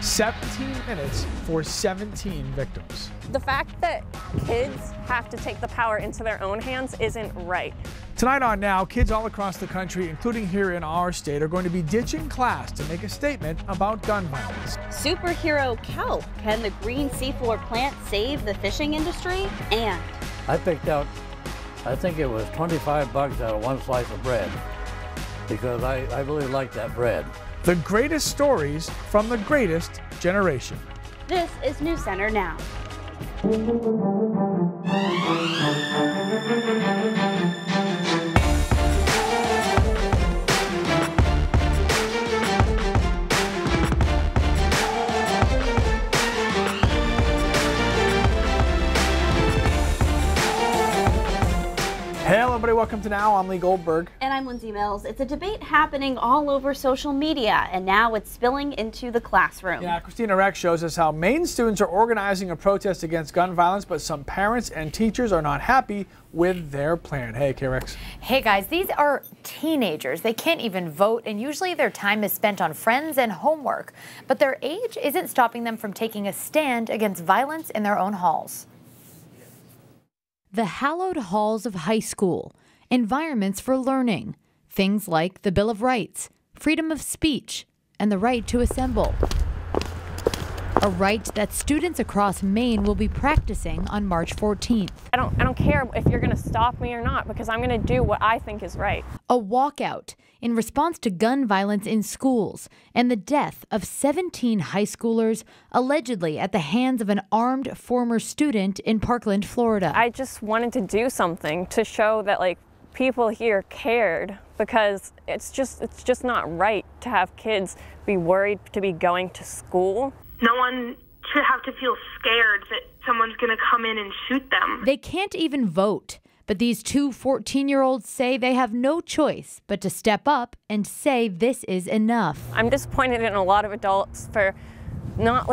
17 minutes for 17 victims. The fact that kids have to take the power into their own hands isn't right. Tonight on Now, kids all across the country, including here in our state, are going to be ditching class to make a statement about gun violence. Superhero kelp. Can the green seafloor plant save the fishing industry? And I picked out, I think it was 25 bucks out of one slice of bread because I really like that bread. The greatest stories from the greatest generation. this is News Center Now. Hello everybody, welcome to Now. I'm Lee Goldberg. And I'm Lindsay Mills. It's a debate happening all over social media, and now it's spilling into the classroom. Yeah, Christina Rex shows us how Maine students are organizing a protest against gun violence, but some parents and teachers are not happy with their plan. Hey, K-Rex. Hey guys, these are teenagers. They can't even vote, and usually their time is spent on friends and homework. But their age isn't stopping them from taking a stand against violence in their own halls. The hallowed halls of high school, environments for learning, things like the Bill of Rights, freedom of speech, and the right to assemble. A right that students across Maine will be practicing on March 14th. I don't care if you're going to stop me or not, because I'm going to do what I think is right. A walkout in response to gun violence in schools and the death of 17 high schoolers allegedly at the hands of an armed former student in Parkland, Florida. I just wanted to do something to show that people here cared, because it's just not right to have kids be worried to be going to school. No one should have to feel scared that someone's going to come in and shoot them. They can't even vote, but these two 14-year-olds say they have no choice but to step up and say this is enough. I'm disappointed in a lot of adults for not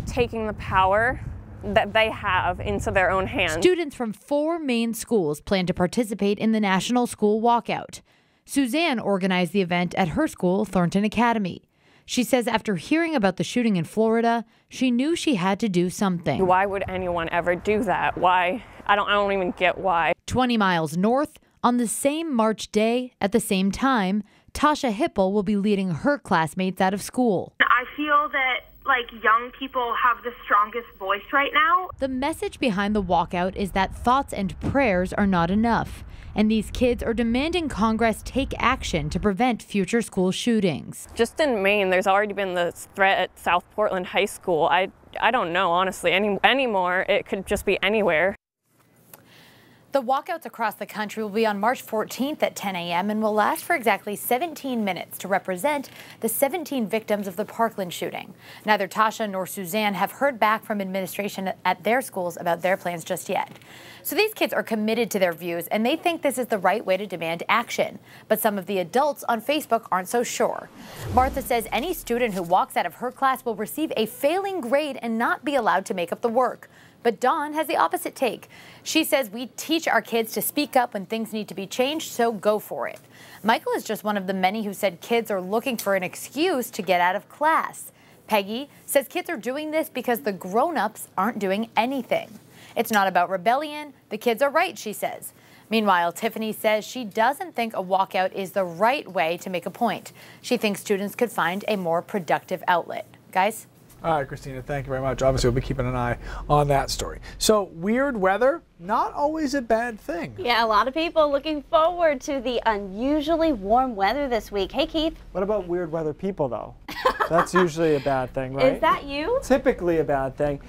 taking the power that they have into their own hands. Students from 4 Maine schools plan to participate in the National School Walkout. Suzanne organized the event at her school, Thornton Academy. She says after hearing about the shooting in Florida, she knew she had to do something. Why would anyone ever do that? Why? I don't even get why. 20 miles north, on the same March day, at the same time, Tasha Hipple will be leading her classmates out of school. I feel that young people have the strongest voice right now. The message behind the walkout is that thoughts and prayers are not enough, and these kids are demanding Congress take action to prevent future school shootings. Just in Maine, there's already been the threat at South Portland High School. I don't know, honestly, anymore. It could just be anywhere. The walkouts across the country will be on March 14th at 10 a.m. and will last for exactly 17 minutes to represent the 17 victims of the Parkland shooting. Neither Tasha nor Suzanne have heard back from administration at their schools about their plans just yet. So these kids are committed to their views, and they think this is the right way to demand action. But some of the adults on Facebook aren't so sure. Martha says any student who walks out of her class will receive a failing grade and not be allowed to make up the work. But Dawn has the opposite take. She says we teach our kids to speak up when things need to be changed, so go for it. Michael is just one of the many who said kids are looking for an excuse to get out of class. Peggy says kids are doing this because the grown-ups aren't doing anything. It's not about rebellion. The kids are right, she says. Meanwhile, Tiffany says she doesn't think a walkout is the right way to make a point. She thinks students could find a more productive outlet. Guys? All right, Christina, thank you very much. Obviously, we'll be keeping an eye on that story. So, weird weather, not always a bad thing. Yeah, a lot of people looking forward to the unusually warm weather this week. Hey, Keith. What about weird weather people, though? That's usually a bad thing, right? Is that you? Typically a bad thing.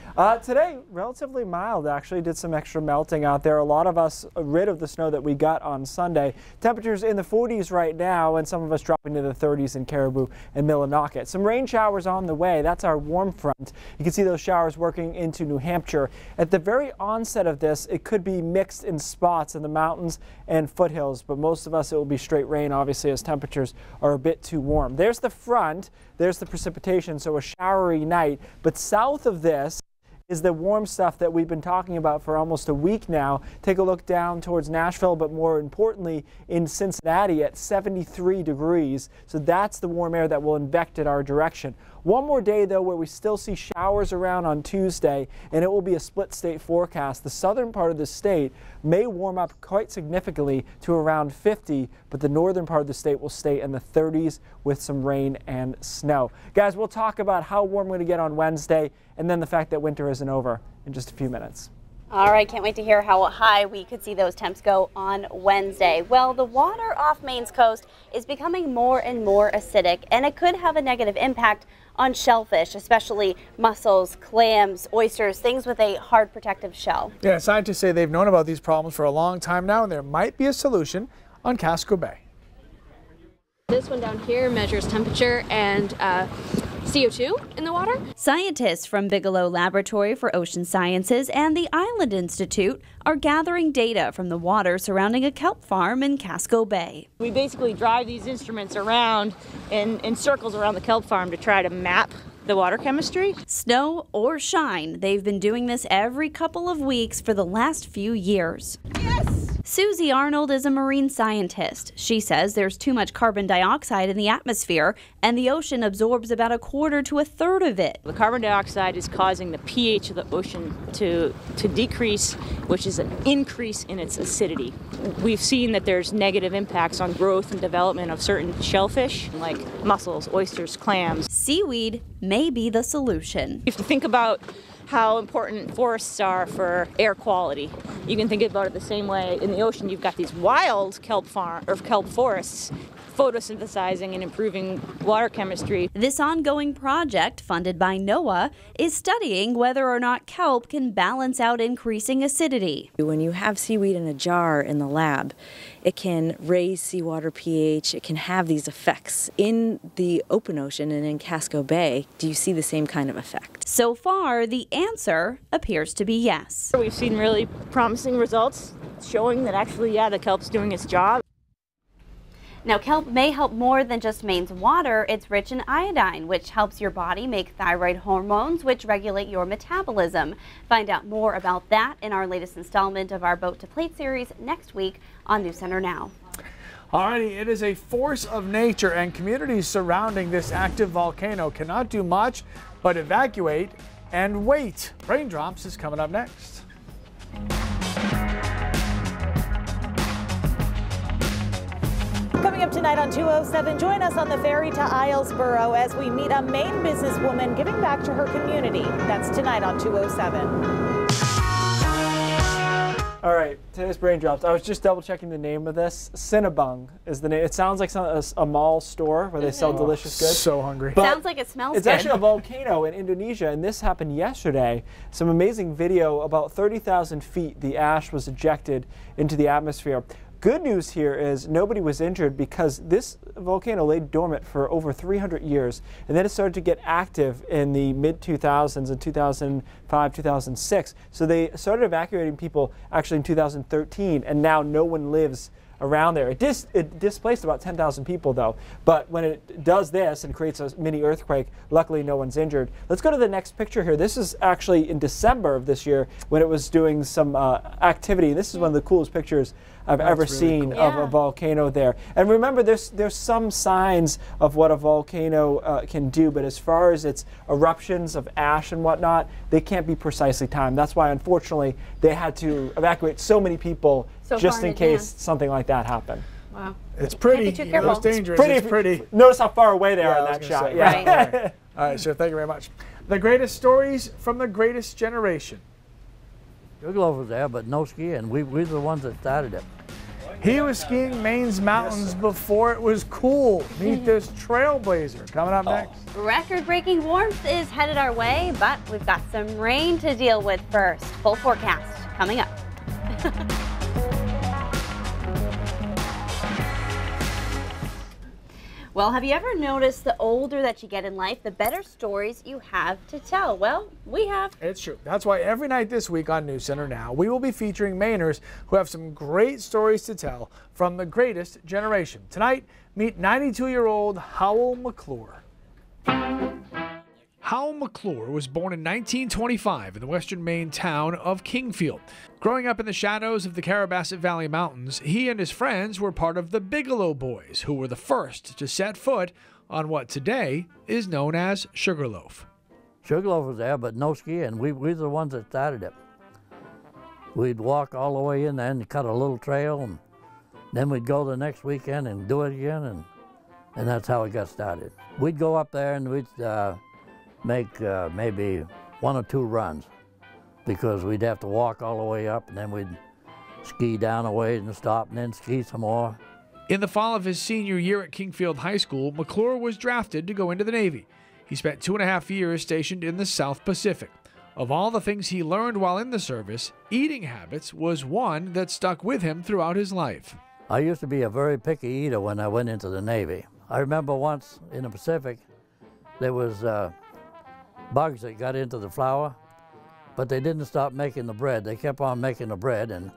Today, relatively mild, actually. Did some extra melting out there. A lot of us rid of the snow that we got on Sunday. Temperatures in the 40s right now, and some of us dropping to the 30s in Caribou and Millinocket. Some rain showers on the way. That's our warm front. You can see those showers working into New Hampshire. At the very onset of this, it could be mixed in spots in the mountains and foothills, but most of us it will be straight rain, obviously, as temperatures are a bit too warm. There's the front. There's the precipitation, so a showery night. But south of this is the warm stuff that we've been talking about for almost a week now. Take a look down towards Nashville, but more importantly in Cincinnati at 73 degrees. So that's the warm air that will invect in our direction. One more day, though, where we still see showers around on Tuesday, and it will be a split state forecast. The southern part of the state may warm up quite significantly to around 50, but the northern part of the state will stay in the 30s with some rain and snow. Guys, we'll talk about how warm we're going to get on Wednesday and then the fact that winter isn't over in just a few minutes. All right, can't wait to hear how high we could see those temps go on Wednesday. Well, the water off Maine's coast is becoming more and more acidic, and it could have a negative impact on shellfish, especially mussels, clams, oysters, things with a hard protective shell. Yeah, scientists say they've known about these problems for a long time now, and there might be a solution on Casco Bay. This one down here measures temperature and CO2 in the water. Scientists from Bigelow Laboratory for Ocean Sciences and the Island Institute are gathering data from the water surrounding a kelp farm in Casco Bay. We basically drive these instruments around in circles around the kelp farm to try to map the water chemistry. Snow or shine, they've been doing this every couple of weeks for the last few years. Yes! Susie Arnold is a marine scientist. She says there's too much carbon dioxide in the atmosphere, and the ocean absorbs about 1/4 to 1/3 of it. The carbon dioxide is causing the pH of the ocean to decrease, which is an increase in its acidity. We've seen that there's negative impacts on growth and development of certain shellfish, like mussels, oysters, clams. Seaweed may be the solution. You have to think about how important forests are for air quality. You can think about it the same way. In the ocean, you've got these wild kelp forests photosynthesizing and improving water chemistry. This ongoing project, funded by NOAA, is studying whether or not kelp can balance out increasing acidity. When you have seaweed in a jar in the lab, it can raise seawater pH, it can have these effects. In the open ocean and in Casco Bay, do you see the same kind of effect? So far, the answer appears to be yes. We've seen really promising results showing that actually, yeah, the kelp's doing its job. Now, kelp may help more than just Maine's water. It's rich in iodine, which helps your body make thyroid hormones, which regulate your metabolism. Find out more about that in our latest installment of our Boat to Plate series next week on News Center Now. Alrighty, it is a force of nature, and communities surrounding this active volcano cannot do much but evacuate and wait. Raindrops is coming up next. Coming up tonight on 207, join us on the ferry to Islesboro as we meet a Maine businesswoman giving back to her community. That's tonight on 207. All right, today's Raindrops. I was just double checking the name of this. Cinnabung is the name. It sounds like a mall store where they sell delicious goods. So hungry. But sounds like it smells it's good. actually a volcano in Indonesia, and this happened yesterday. Some amazing video. About 30,000 feet, the ash was ejected into the atmosphere. Good news here is nobody was injured because this volcano lay dormant for over 300 years, and then it started to get active in the mid-2000s, in 2005, 2006. So they started evacuating people actually in 2013, and now no one lives around there. It displaced about 10,000 people though, but when it does this and creates a mini earthquake, luckily no one's injured. Let's go to the next picture here. This is actually in December of this year when it was doing some activity. This is one of the coolest pictures I've ever seen of a volcano there. And remember, there's some signs of what a volcano can do, but as far as its eruptions of ash and whatnot, they can't be precisely timed. That's why, unfortunately, they had to evacuate so many people just in case something like that happened. Wow. It's pretty. Can't be too careful. It's dangerous. It's pretty. Notice how far away they are in that shot. Say, right. All right, sir. Thank you very much. The greatest stories from the greatest generation. Bigelow was there, but no skiing. We're the ones that started it. He was skiing Maine's mountains before it was cool. Meet this trailblazer. Coming up next. Record-breaking warmth is headed our way, but we've got some rain to deal with first. Full forecast coming up. Well, have you ever noticed the older that you get in life, the better stories you have to tell? Well, we have. It's true. That's why every night this week on News Center Now, we will be featuring Mainers who have some great stories to tell from the greatest generation. Tonight, meet 92-year-old Howell McClure. Howell McClure was born in 1925 in the western Maine town of Kingfield. Growing up in the shadows of the Carrabassett Valley Mountains, he and his friends were part of the Bigelow Boys, who were the first to set foot on what today is known as Sugarloaf. Sugarloaf was there, but no skiing. We were the ones that started it. We'd walk all the way in there and cut a little trail, and then we'd go the next weekend and do it again, and that's how it got started. We'd go up there and we'd make maybe 1 or 2 runs, because we'd have to walk all the way up, and then we'd ski down a ways and stop, and then ski some more. In the fall of his senior year at Kingfield High School, McClure was drafted to go into the Navy. He spent 2.5 years stationed in the South Pacific. Of all the things he learned while in the service, eating habits was one that stuck with him throughout his life. I used to be a very picky eater when I went into the Navy. I remember once in the Pacific, there was bugs that got into the flour, but they didn't stop making the bread. They kept on making the bread, and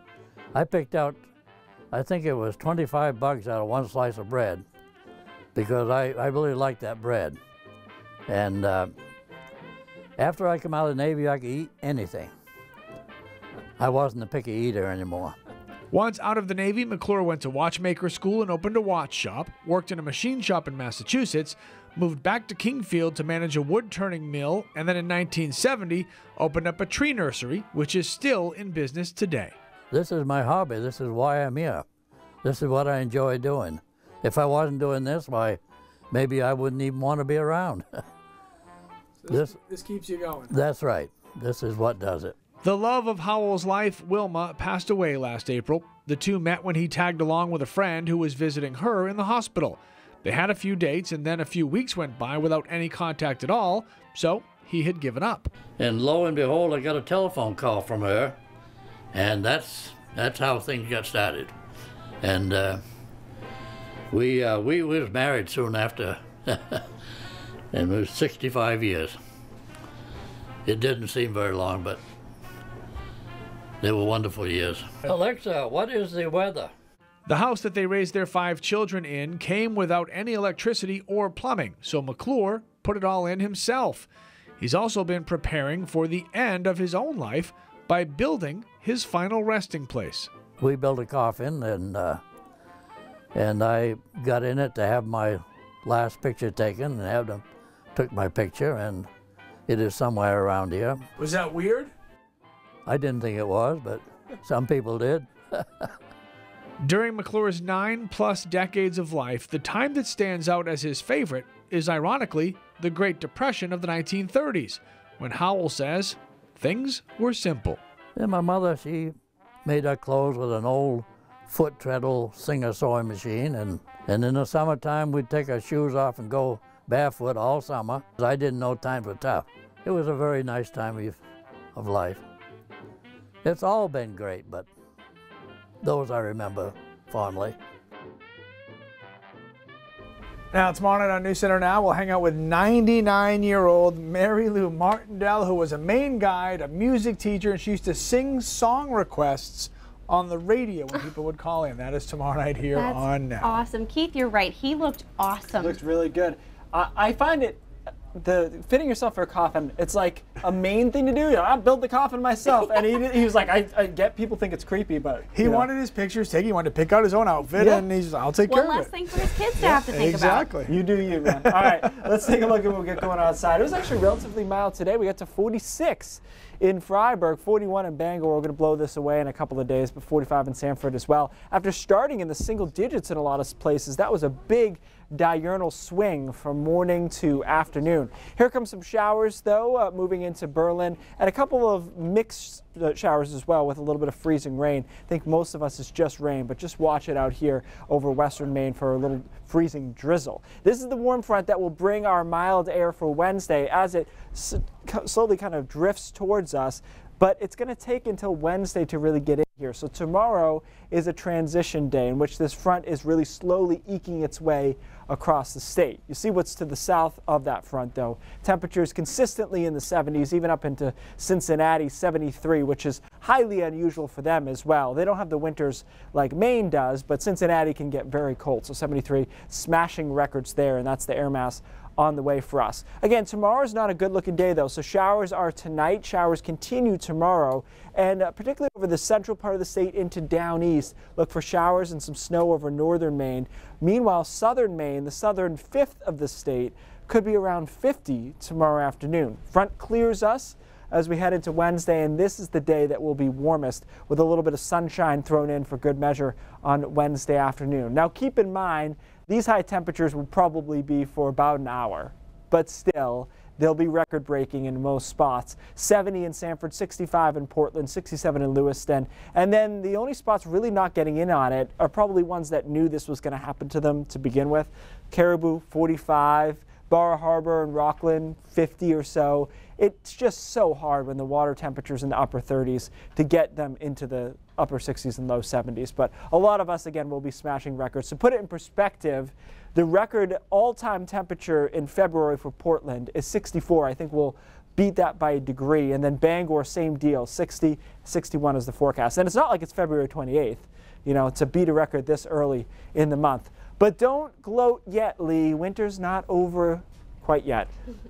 I picked out, I think it was 25 bugs out of 1 slice of bread, because I really liked that bread. And after I come out of the Navy, I could eat anything. I wasn't a picky eater anymore. Once out of the Navy, McClure went to watchmaker school and opened a watch shop, worked in a machine shop in Massachusetts, moved back to Kingfield to manage a wood-turning mill, and then in 1970 opened up a tree nursery, which is still in business today. This is my hobby. This is why I'm here. This is what I enjoy doing. If I wasn't doing this, why, maybe I wouldn't even want to be around. This keeps you going. That's right. This is what does it. The love of Howell's life, Wilma, passed away last April. The two met when he tagged along with a friend who was visiting her in the hospital. They had a few dates, and then a few weeks went by without any contact at all, so he had given up. And lo and behold, I got a telephone call from her, and that's how things got started. And we was married soon after, and it was 65 years. It didn't seem very long, but they were wonderful years. Alexa, what is the weather? The house that they raised their 5 children in came without any electricity or plumbing, so McClure put it all in himself. He's also been preparing for the end of his own life by building his final resting place. We built a coffin, and I got in it to have my last picture taken, and took my picture, and it is somewhere around here. Was that weird? I didn't think it was, but some people did. During McClure's 9+ decades of life, the time that stands out as his favorite is, ironically, the Great Depression of the 1930s, when Howell says things were simple. And my mother, she made our clothes with an old foot treadle Singer sewing machine, and in the summertime we'd take our shoes off and go barefoot all summer. I didn't know times were tough. It was a very nice time of life. It's all been great, but those I remember fondly. Now, tomorrow night on News Center Now, we'll hang out with 99-year-old Mary Lou Martindale, who was a Maine guide, a music teacher, and she used to sing song requests on the radio when people would call in. That is tomorrow night here on Now. Awesome. Keith, you're right. He looked awesome. He looked really good. I find it, fitting yourself for a coffin, it's like a Maine thing to do. I'll build the coffin myself. And he was like, I get people think it's creepy, but he wanted his pictures taken. He wanted to pick out his own outfit, and he's I'll take care of it. One less thing for his kids to have to think about. Exactly. You do you, man. All right, let's take a look at what we got going on outside. It was actually relatively mild today. We got to 46 in Freiburg, 41 in Bangor. We're going to blow this away in a couple of days, but 45 in Sanford as well. After starting in the single digits in a lot of places, that was a big diurnal swing from morning to afternoon. Here comes some showers, though, moving into Berlin, and a couple of mixed showers as well with a little bit of freezing rain. I think most of us is just rain, but just watch it out here over western Maine for a little freezing drizzle. This is the warm front that will bring our mild air for Wednesday as it slowly kind of drifts towards us. But it's going to take until Wednesday to really get in here. So tomorrow is a transition day in which this front is really slowly eking its way across the state. You see what's to the south of that front, though. Temperatures consistently in the 70s, even up into Cincinnati, 73, which is highly unusual for them as well. They don't have the winters like Maine does, but Cincinnati can get very cold. So 73, smashing records there, and that's the air mass on the way for us. Again, tomorrow's not a good looking day though, so showers are tonight. Showers continue tomorrow, and particularly over the central part of the state into down east, look for showers and some snow over northern Maine. Meanwhile, southern Maine, the southern fifth of the state, could be around 50 tomorrow afternoon. Front clears us as we head into Wednesday, and this is the day that will be warmest, with a little bit of sunshine thrown in for good measure on Wednesday afternoon. Now keep in mind, these high temperatures will probably be for about an hour, but still, they'll be record-breaking in most spots. 70 in Sanford, 65 in Portland, 67 in Lewiston. And then the only spots really not getting in on it are probably ones that knew this was going to happen to them to begin with. Caribou, 45. Bar Harbor and Rockland, 50 or so. It's just so hard when the water temperature's in the upper 30s to get them into the upper 60s and low 70s. But a lot of us, again, will be smashing records. To put it in perspective, the record all-time temperature in February for Portland is 64. I think we'll beat that by a degree. And then Bangor, same deal, 60, 61 is the forecast. And it's not like it's February 28th, you know, to beat a record this early in the month. But don't gloat yet, Lee. Winter's not over quite yet.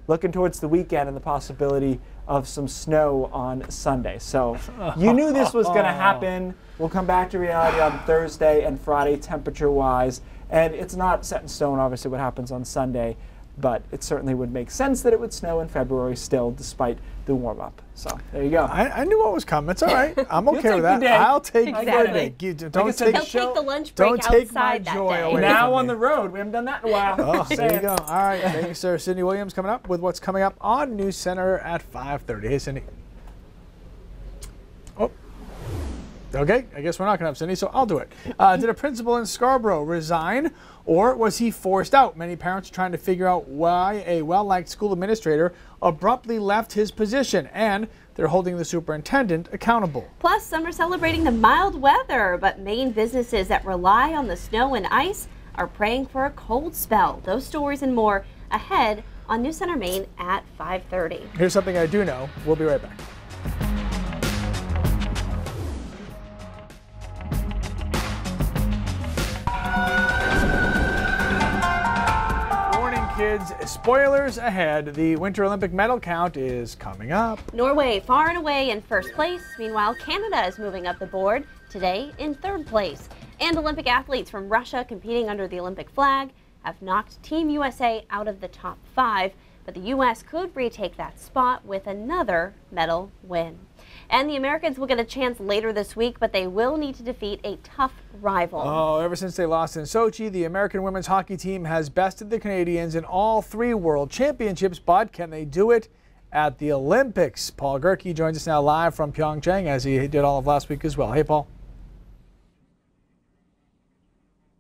Looking towards the weekend and the possibility of some snow on Sunday. So you knew this was going to happen. We'll come back to reality on Thursday and Friday temperature-wise. And it's not set in stone, obviously, what happens on Sunday. But it certainly would make sense that it would snow in February still, despite the warm-up. So there you go. I knew what was coming. It's all right. I'm okay with that. I'll take your day. Don't take the lunch break outside that day. Now on the road. We haven't done that in a while. Oh, there you go. All right. Thank you, sir. Cindy Williams coming up with what's coming up on News Center at 5:30. Hey, Cindy. Oh. Okay, I guess we're not going to have Cindy, so I'll do it. Did a principal in Scarborough resign, or was he forced out? Many parents are trying to figure out why a well-liked school administrator abruptly left his position, and they're holding the superintendent accountable. Plus, some are celebrating the mild weather, but Maine businesses that rely on the snow and ice are praying for a cold spell. Those stories and more ahead on News Center Maine at 5:30. Here's something I do know. We'll be right back. Kids, spoilers ahead. The Winter Olympic medal count is coming up. Norway far and away in first place. Meanwhile, Canada is moving up the board today in third place. And Olympic athletes from Russia competing under the Olympic flag have knocked Team USA out of the top 5. But the U.S. could retake that spot with another medal win. And the Americans will get a chance later this week, but they will need to defeat a tough rival. Oh, ever since they lost in Sochi, the American women's hockey team has bested the Canadians in all 3 world championships, but can they do it at the Olympics? Paul Gerke joins us now live from Pyeongchang, as he did all of last week as well. Hey, Paul.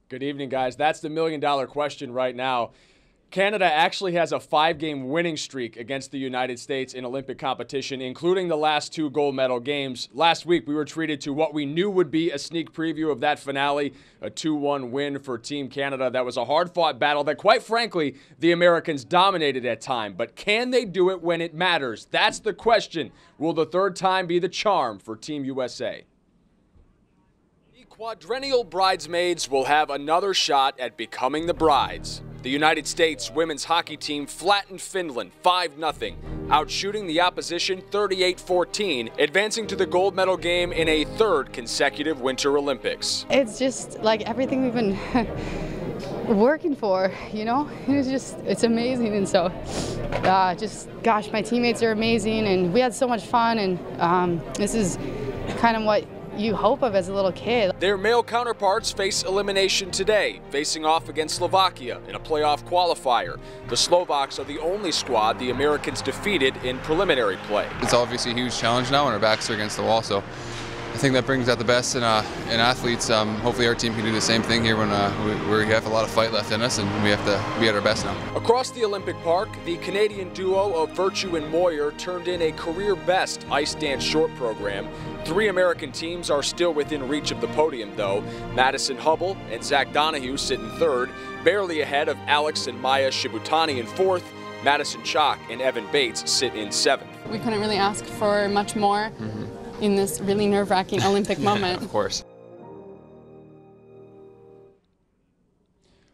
Good evening, guys. That's the million-dollar question right now. Canada actually has a 5-game winning streak against the United States in Olympic competition, including the last 2 gold medal games. Last week, we were treated to what we knew would be a sneak preview of that finale, a 2-1 win for Team Canada. That was a hard-fought battle that, quite frankly, the Americans dominated at time. But can they do it when it matters? That's the question. Will the third time be the charm for Team USA? The quadrennial bridesmaids will have another shot at becoming the brides. The United States women's hockey team flattened Finland 5-0, outshooting the opposition 38-14, advancing to the gold medal game in a 3rd consecutive Winter Olympics. It's just like everything we've been working for, you know? It's amazing. And so gosh, my teammates are amazing and we had so much fun, and this is kind of what you hope of as a little kid. Their male counterparts face elimination today, facing off against Slovakia in a playoff qualifier. The Slovaks are the only squad the Americans defeated in preliminary play. It's obviously a huge challenge now, and our backs are against the wall, so I think that brings out the best in athletes. Hopefully our team can do the same thing here when we have a lot of fight left in us, and we have to be at our best now. Across the Olympic Park, the Canadian duo of Virtue and Moyer turned in a career-best ice dance short program. 3 American teams are still within reach of the podium, though. Madison Hubble and Zach Donahue sit in 3rd, barely ahead of Alex and Maya Shibutani in 4th. Madison Chock and Evan Bates sit in 7th. We couldn't really ask for much more in this really nerve-wracking Olympic moment. Of course.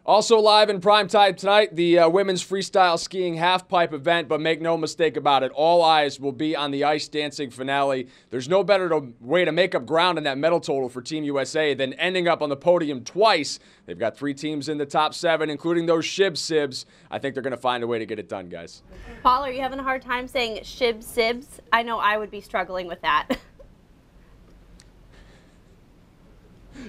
Also live in prime time tonight, the women's freestyle skiing half-pipe event, but make no mistake about it, all eyes will be on the ice dancing finale. There's no better way to make up ground in that medal total for Team USA than ending up on the podium twice. They've got 3 teams in the top 7, including those Shib-Sibs. I think they're going to find a way to get it done, guys. Paul, are you having a hard time saying Shib-Sibs? I know I would be struggling with that.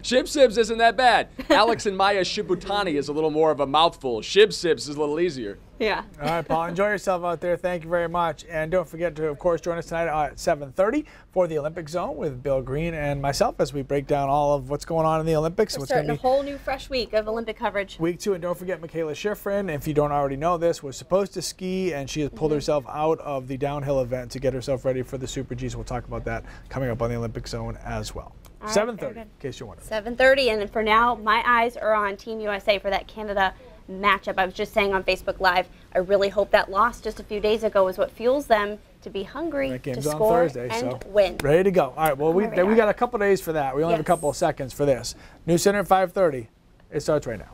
Shib-Sibs isn't that bad. Alex and Maya Shibutani is a little more of a mouthful. Shib-Sibs is a little easier. Yeah. All right, Paul, enjoy yourself out there. Thank you very much. And don't forget to, of course, join us tonight at 7:30 for the Olympic Zone with Bill Green and myself as we break down all of what's going on in the Olympics. We're starting a whole new fresh week of Olympic coverage. Week 2, and don't forget Michaela Schifrin, if you don't already know this, was supposed to ski, and she has pulled herself out of the downhill event to get herself ready for the Super Gs. We'll talk about that coming up on the Olympic Zone as well. 7:30, in case you're wondering. 7:30, and for now, my eyes are on Team USA for that Canada matchup. I was just saying on Facebook Live, I really hope that loss just a few days ago is what fuels them to be hungry to score Thursday, and win. Ready to go. All right, well, we got a couple days for that. We only have a couple of seconds for this. News Center at 5:30. It starts right now.